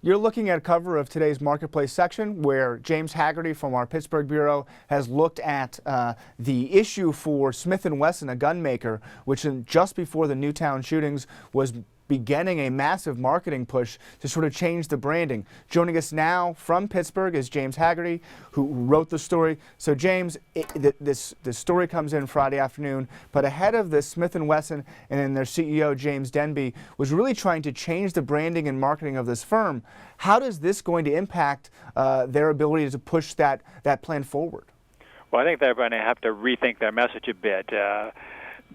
You're looking at a cover of today's Marketplace section where James Hagerty from our Pittsburgh Bureau has looked at the issue for Smith & Wesson, a gun maker, which just before the Newtown shootings was beginning a massive marketing push to sort of change the branding. Joining us now from Pittsburgh is James Hagerty, who wrote the story. So James, this story comes in Friday afternoon, but ahead of this, Smith & Wesson and then their CEO, James Denby, was really trying to change the branding and marketing of this firm. How does this going to impact their ability to push that plan forward? Well, I think they're going to have to rethink their message a bit.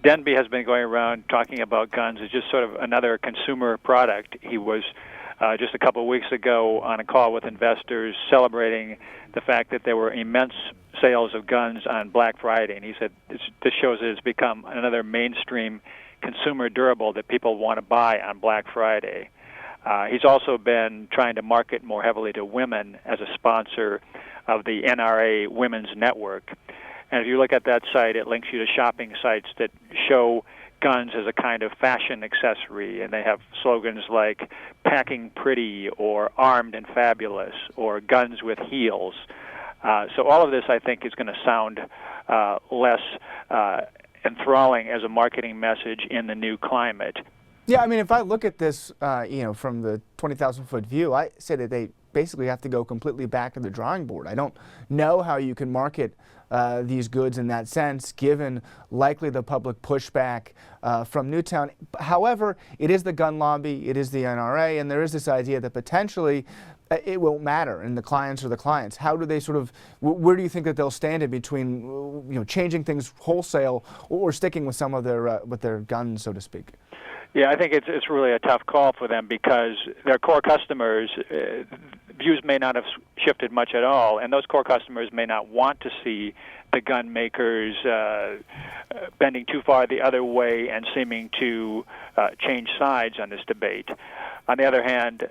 Denby has been going around talking about guns as just sort of another consumer product. He was just a couple of weeks ago on a call with investors celebrating the fact that there were immense sales of guns on Black Friday, and he said this shows that it's become another mainstream consumer durable that people want to buy on Black Friday. He's also been trying to market more heavily to women as a sponsor of the NRA Women's Network. And if you look at that site, it links you to shopping sites that show guns as a kind of fashion accessory, and they have slogans like packing pretty or armed and fabulous or guns with heels. So all of this, I think, is going to sound less enthralling as a marketing message in the new climate. Yeah, I mean, if I look at this, from the 20,000-foot view, I say that they basically have to go completely back to the drawing board. I don't know how you can market these goods in that sense, given likely the public pushback from Newtown. However, it is the gun lobby, it is the NRA, and there is this idea that potentially it won't matter, and the clients are the clients. How do they sort of, where do you think that they'll stand in between, changing things wholesale or sticking with some of their guns, so to speak? Yeah, I think it's really a tough call for them because their core customers, views may not have shifted much at all, and those core customers may not want to see the gun makers bending too far the other way and seeming to change sides on this debate. On the other hand,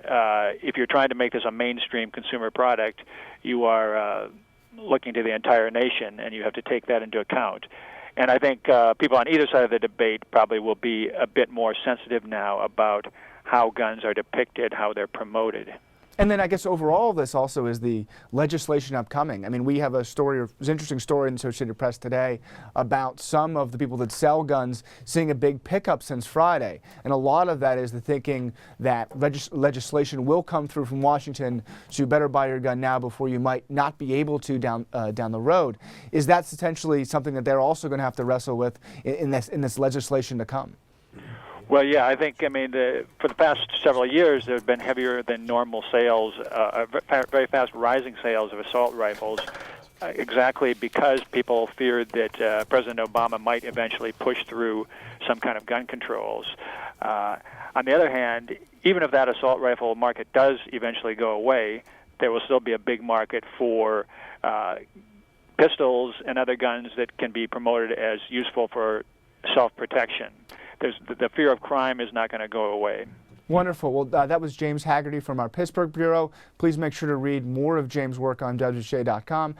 if you're trying to make this a mainstream consumer product, you are looking to the entire nation, and you have to take that into account. And I think people on either side of the debate probably will be a bit more sensitive now about how guns are depicted, how they're promoted. And then I guess overall this also is the legislation upcoming. I mean, we have a story, it was an interesting story in the Associated Press today about some of the people that sell guns seeing a big pickup since Friday. And a lot of that is the thinking that legislation will come through from Washington, so you better buy your gun now before you might not be able to down the road. Is that potentially something that they're also going to have to wrestle with in this legislation to come? Well, yeah, I think, for the past several years, there have been heavier than normal sales, very fast rising sales of assault rifles, exactly because people feared that President Obama might eventually push through some kind of gun controls. On the other hand, even if that assault rifle market does eventually go away, there will still be a big market for pistols and other guns that can be promoted as useful for self-protection. The fear of crime is not going to go away. Wonderful. Well, that was James Hagerty from our Pittsburgh Bureau. Please make sure to read more of James' work on WSJ.com.